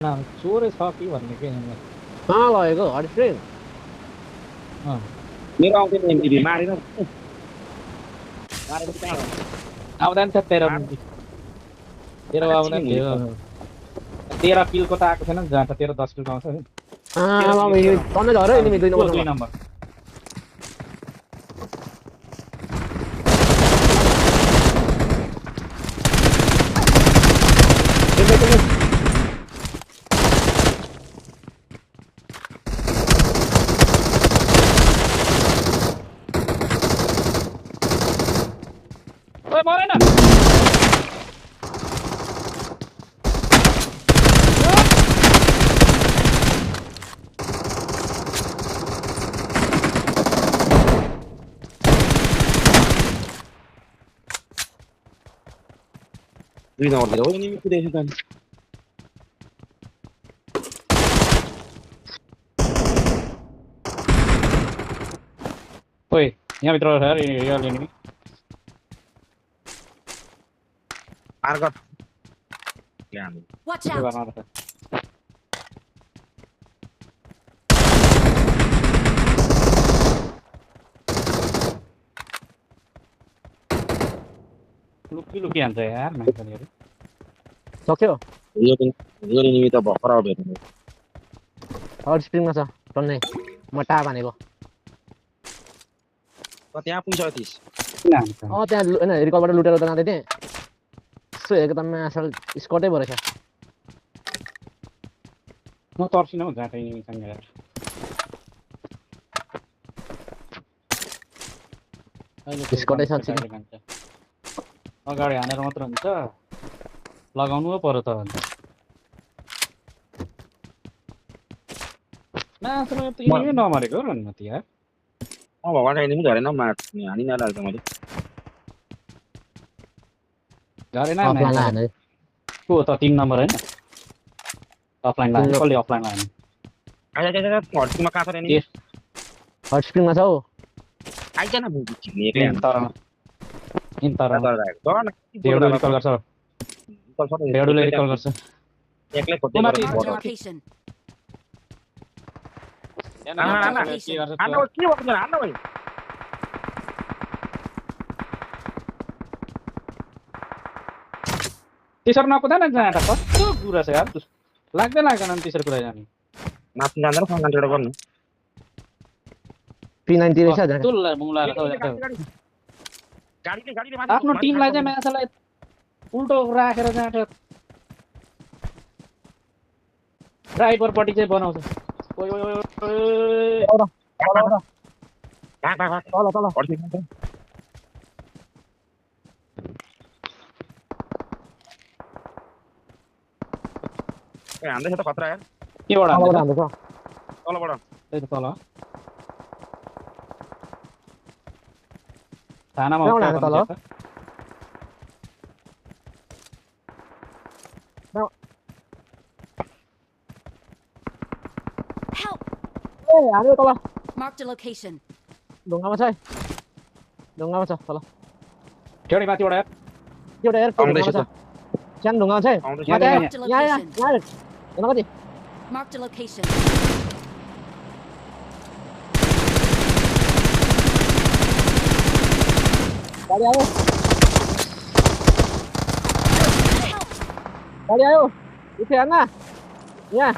चोरै छ कि भन्ने के कहाँ लगेको हरिप्रिङ मेरो आउँदैन एमटिभी मारेर कहाँ आउँदैन छ तेरो तेरो आउँदैन साँच्ची थियो 13 किलको त आएको छैन जहाँ त 10 किलको आउँछ नि तन्दै झऱ्यो एनिमी 2 2 नम्बर नम्बर ओए मरेन दुई नम्बर हो नि कुदेछ त ओए यहाँ भित्र छ यार यो एनिमी मार्गत ल्यान Watch के out! गर्न त लुकी हान्छ यार मान्छेहरु सक्यो यो एनिमी त भर्खर आउँदै थियो हरिप्रिङमा छ टन्नै म टा भनेको त्यहाँ पुग्छ अतिस किन हान्छ त्यहाँ हैन हेलिकप्टरबाट लुटेर त जाँदै थिएँ यसो हेरेको त असल स्कटै भो रहेछ म तर्सिन हौ जाँटा एनिमीसँग यार अहिले स्कटै छ चिकन अगाडि हानेर मात्र हुन्छ लगाउनु पो पर्यो त अन्त नाच्नु त एनिमी नमरेको हो न त यार भगवान् एनिमी झरेन हानि नलाग्छ मैले झरेन अफलाइन हाने को त 3 नम्बर हैन अफलाइन लाने कसले अफलाइन लाने हर्टीमा कहाँ छ एनिमी हरिप्रिङमा छ हौ आइज न बुझी छिमेकै तर डेढो रिकल गर्छ डेढोले रिकल गर्छ एक्लै खोज्दै Marked a गर्छ location. हान्न के गर्छ हान्न भाइ त्यसरी नकुदा न जाँटा कस्तो कुरा छ यार लाग्दैन नि त्यसरी कुदा जाने माथि जाँदैन सँगै गर्नु P90 रहेछ जाने टुल्ला मुलाएर गाडीले आफ्नो टिमलाई चाहिँ माछालाई उल्टो राखेर जाँटा ड्राइभरपट्टि चाहिँ बनाउँछ ओइ ओइ ओइ तल हान्दैछ त खतरा यार केबाट हान्दैछ तलबाट त्यही त तल थानामा कहाँबाट हाने तल? Help! ए हाने तल Marked a location. ढुङ्गामा छ है ढुङ्गामा छ तल ठेउडी माथिबाट यार एउटा हेर आउँदैछ ढुङ्गामा छ सानो ढुङ्गामा छ है आउँदैछ माथि आयो Marked a यहाँ location. यहाँ हेर्न कति Marked a location. गाडी आयो गाडी आयो उठे हेर्न यहाँ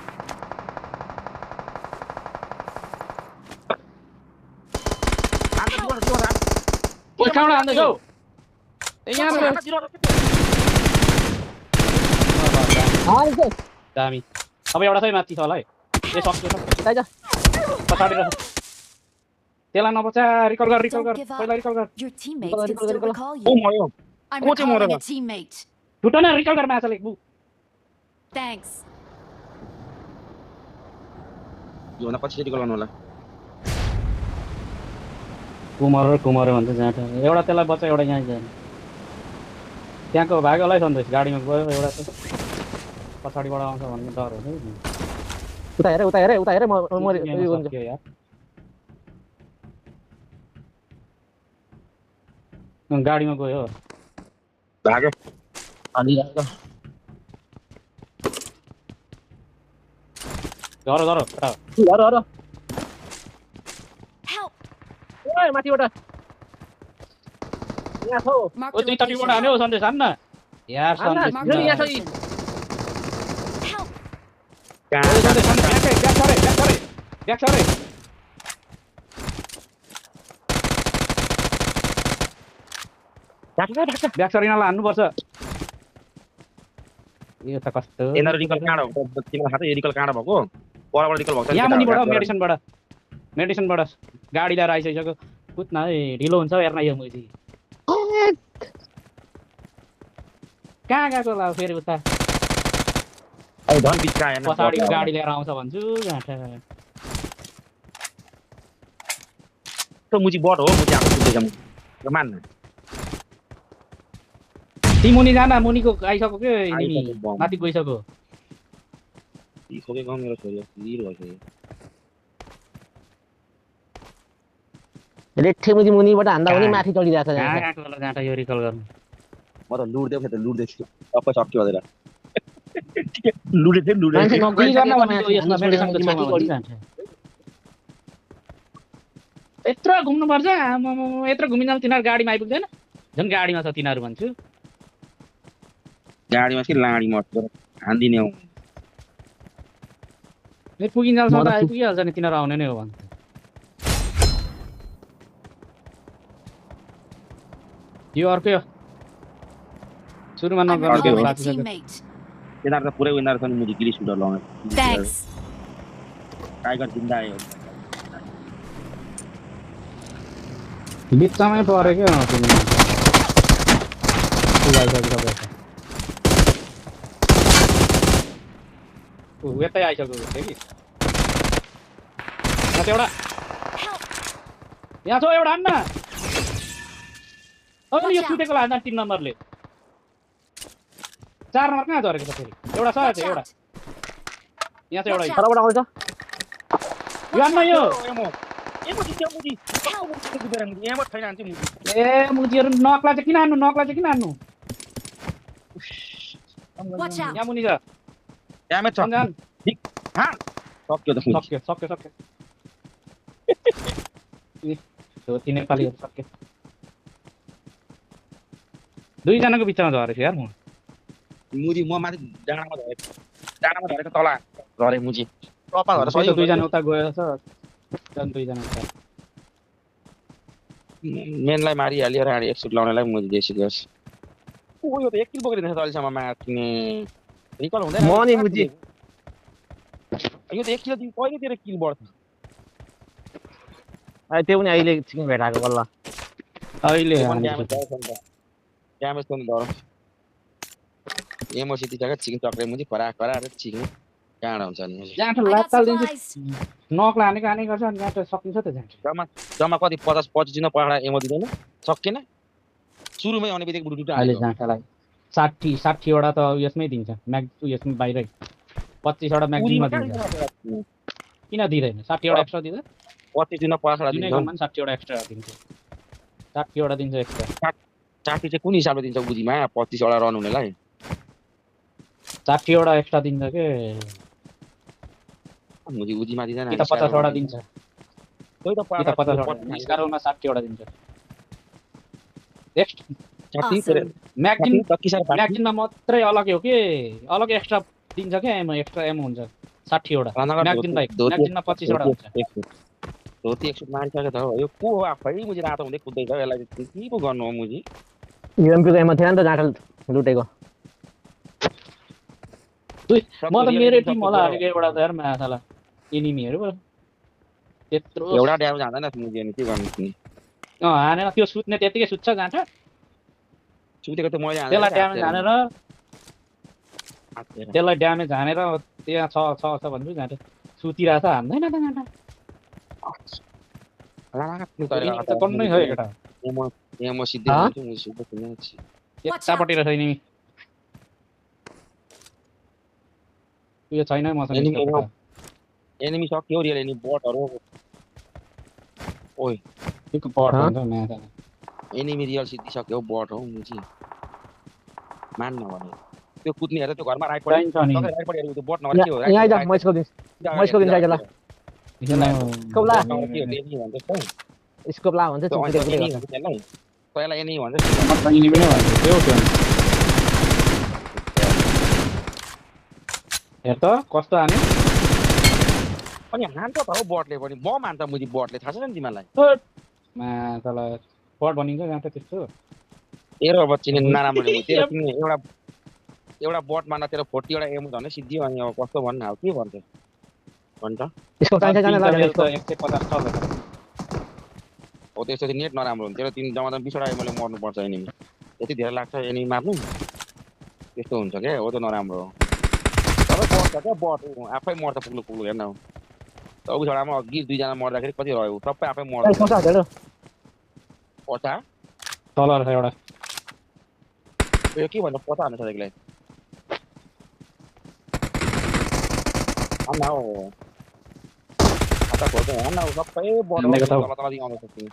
ओइ कहाँबाट हान्दैछौ यहाँ हाल्छ दामी अब एउटा चाहिँ माथि छ होला है ए सक्यो दाइ जा पछाडि रहेछ त्यसलाई नबचा रिकल गर पहिला रिकल गर Your teammates can still recall oh you. मर्यो I'm को चाहिँ recalling मरेन? a teammate. छुट न रिकल गर माछाले बु Thanks. यो न पछि रिकल गर्नु होला कुमर भन्छ जाँटा एउटा त्यसलाई बच्चा एउटा यहाँ जाने त्यहाँको भागलाई सन्देश गाडीमा गयो एउटा त पछाडिबाट आउँछ भन्ने डर हो नि उता हेर म उयो सक्यो यार गाडीमा गयो भाग्यो अलि झरो झरो हर Help! ओए माथिबाट यहाँ छ ओ Marked a दुई तटीबाट location. हान्यो सन्देश हान्न यार सन्देश Marked a यहाँ छ location. Help! ओए सन्देश सन्देश ब्याक छ रे ब्याक सरिनालाई हान्नुपर्छ यो त कस्तो यिनीहरू रिकल काँडा भएको तिमीलाई थाहा छ यो रिकल काँडा भएको परबाट रिकल भएको छ यहाँ मुनिबाट मेडिसिनबाट गाडी लिएर आइसक्यो कुद्न है ढिलो हुन्छ हेर्न यो मुजी कहाँ गएको ला फेरि उता अब धन बिचका आएन पछाडि गाडी लिएर आउँछ भन्छु गाँठा त्यो मुजी बट हो मुजी आफू कुद्दैछ मान्न ती मुनि जान मुनिको आइसक्यो के आइसक्यो, यिनी बम। माथि गइसक्यो यी खोके गाउँ मेरो छोरी हिरो भयो रेठे मुनिबाट हान्दा पनि माथि चढिरहेछ कहाँ यहाँ गएको होला गाँठा यो रिकल गर्नु म त लुड्दै छु सबै सक्यो भनेर लुड्दै मान्छे थिएँ के गर्न नगइसकेको भनेको यसमा मेडिसिनको माथि छेउमा चढी भन्छ यत्रो घुम्नुपर्छ आमामा यत्रो घुमिन्जाल तिनीहरू गाडीमा आइपुग्दैन झन् गाडीमा छ तिनीहरू भन्छु गाडीमा चाहिँ लाडी मर्छ हान्दिने हो पुगिन्जालसम्म त आइपुगिहाल्छ नि तिनीहरू आउने नै हो भन्छ यो अर्कै हो सुरुमा I'm नगर्नु Okay, recalling a साथी साथी teammate. तिनीहरू त पुरै उनीहरू छ नि मुजी गिरी सुटर लाउने Thanks. टाइगर जिन्दा आयो बिचमै परेको तिमी यतै आइसक्यो थियो कि एउटा यहाँ छ एउटा हान्न अनि यो सुतेको हान्न 3 नम्बरले 4 नम्बर कहाँ झरेको छ फेरि एउटा छ Watch एउटा out! यहाँ चाहिँ एउटा तलबाट आउँछ यो हान्न यो ए मुजीहरू नक्ला चाहिँ किन हान्नु Watch out! यहाँ मुनि छ ड्यामेज छ जान सक्यो त मुजी सक्यो धोती नेपालीहरू सक्यो दुईजनाको बिचमा झरेको यार म मुजी म माथि डाँडामा झरेको तल झरे मुजी टपा झरेर सही सही दुईजना उता गएर छ झन् दुईजना उता मेनलाई मारिहाल्यो र एक सुट लाउनेलाई मुजी देसिगस ओ यो त 1 किल बोकेर दिन्छ अहिलेसम्म मार्ने रिकल हुँदैन म नि मुजी यो त 1 किलो दिन कहिलेतिर किल बढ्छ त्यो पनि अहिले चिकन भेटाएको बल्ल अहिले ड्यामेज पनि डर एमो सिटी जग्गा चिकन चक्रे मुजी खरा र चिकन काँडा हुन्छ नि मुजी जाँठो I got लात्ताल दिन्छ supplies. नक्ला हाने गर्छ अनि जाँठो सकिन्छ त जाँठो जम्मा कति 50-25 दिन पहाडा एमो दिँदैन सकिएन सुरुमै आउने बित्तिकै बुटुटु अहिले हाल्यो जाँठालाई 60 वटा त यसमै दिन्छ यसमै बाहिरै 25 वटा म्याक्जिममा दिन्छ किन दिँदैन 60 वटा एक्स्ट्रा दिन्छ 25 दिन पहाडा जुनै दिन्छ गाउँमा 60 वटा एक्स्ट्रा दिन्छ 60 वटा दिन्छ एक्स्ट्रा 60 चाहिँ कुन हिसाबले दिन्छ बुझीमा 25 वटा रन हुनेलाई 60 वटा एक्स्ट्रा दिन्छ के मुजी बुझीमा दिँदैन कि त 50 वटा दिन्छ कोही त कि त 50 वटा स्कारोमा 60 वटा दिन्छ नेक्स्ट Awesome. म्याक्जिनमा मात्रै अलगै हो के अलग एक्स्ट्रा दिन्छ के एक्स्ट्रा एमो हुन्छ 60 वटा म्याक्जिन बाइक म्याक्जिनमा 25 वटा हुन्छ धोती 100 मारिसकेको छ यो को हो आफै मुजी रातो हुँदै कुद्दै छ यसलाई के पो गर्नु हो मुजी युएमपीको एमो थिएन नि त जाँठल लुटेको म त मेरो टिम होला हालेको एउटा त यार माछाला एनिमीहरू त्यत्रो एउटा ड्यामेज हान्दैन मुजी अनि के गर्नु तिमी हानेर त्यो सुत्ने त्यतिकै सुत्छ जान्छ सुतेको त मैले त्यसलाई ड्यामेज हानेर त्यहाँ छ भन्छु जान्छ सुतिरहेछ हान्दैन त गाँठा त कन्नै छ एउटा एमो सिद्धि हुन्छ मुजी सुतेको छ यतापट्टि रहेछ एनिमी यो छैन मसँग एनिमी सक्यो रियल एनिमी बटहरु ओइ त्यो बट हुन्छ म्याच एनिमी रियल सिद्धि सक्यो बट हो मुजी मान्न भने त्यो कुद्ने हेर त्यो घरमा राइट पड्यो चाहिन्छ नि राइट पड्यो त्यो बट नभए के हो यहाँ आइज म यसको दिन्छु म स्कोप लिन ल स्कोप ला स्कोप ला भन्छ त्यसलाई तँलाई एनी भन्छ हेर त कस्तो हाने अनि हान्छ त हो बटले पनि बम हान्छ मुजी बटले थाहा छैन नि तिमीलाई मा तल पट बनिन्छ जहाँ त त्यस्तो तेरो बच्चीले नराम्रो तेरो तिमी एउटा बट मार्दा तेरो 40 वटा एम झन् सिद्धि अनि अब कस्तो भन्नु अब के भन्छ भन्छ स्कोप चाहिन्छ जान ल स्कोप 150 छ हो त्यस्तो चाहिँ नेट नराम्रो हुन्छ तिमी जम्मा 20 वटा एमले मर्नु पर्छ एनिमी यति धेरै लाग्छ एनिमी मार्नु त्यस्तो हुन्छ के हो त नराम्रो तर बट छ बट आफै मर्छ पुग्लु हेर्न त उस वटामा अघि दुई जना मर्दाखेरि कति रह्यो सबै आफै मर्छ कोसा हेर पचा तल रहेछ एउटा यो के भन्छ पचा हान्नु सकेलाई अन्ना हो आता खोज्छ अन्ना सबै बट तल तल दिगाउन सक्छु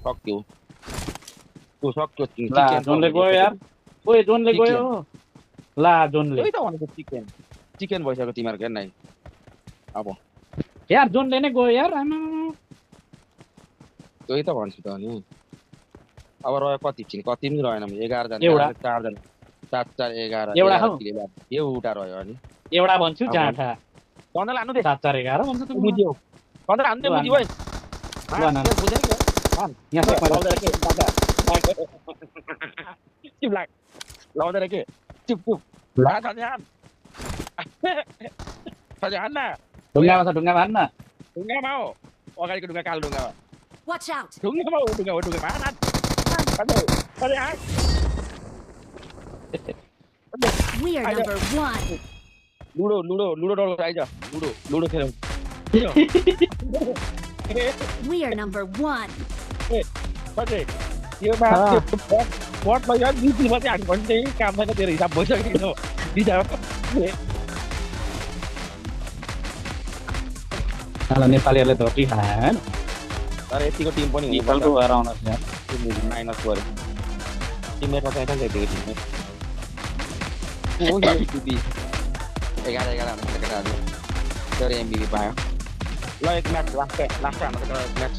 सक्यो तू सक्यो ला जोनले गयो यार ओए जोनले गयो ला जोनले त्यही त भनेको चिकन भइसक्यो तिमीहरुको हेर्न है अब यार जोनले नै गयो यार आमा त्यही त भन्छु त अनि अब रह्यो कति छिन् कति पनि रहेन 11 जना एउटा 4 जना 7 4 11 एउटा हौ एउटा रह्यो अनि एउटा भन्छु जाठा कन्दल हान्नु दे 7 4 11 भन्छ त बुझ्यौ कन्दल हान्नु दे बुझ्यौ है ल न बुझ्यौ नि यहाँ से पहिला लाउँदै के चुप लाग लाउँदै के चुप चुप ला सजान सजान न ढुङ्गामा हान्न ढुङ्गामा हो अगाडिको ढुङ्गा कालो ढुङ्गामा Watch out! ढुङ्गामा हो ढुङ्गामा हान सजान We are number 1. लुडो डर आइज लुडो खेलौँ We are number 1. कतै यो बट लग्यो बिचमा चाहिँ हामी भन्ने काम छैन तेरो हिसाब भइसकेको छ बिचारा साला नेपालीहरुले धोकी खाए तर यतिको टिम पनि नेपालको भएर आउनुहोस् यार माइनस गरे टिममेटमा चाहिँ चाहिँ त्यतिको टिममेट ओ यो टिपी 11 हाम्रो केटाहरु तर एमबीबी पायो ल एक म्याच लास्ट हाम्रो म्याच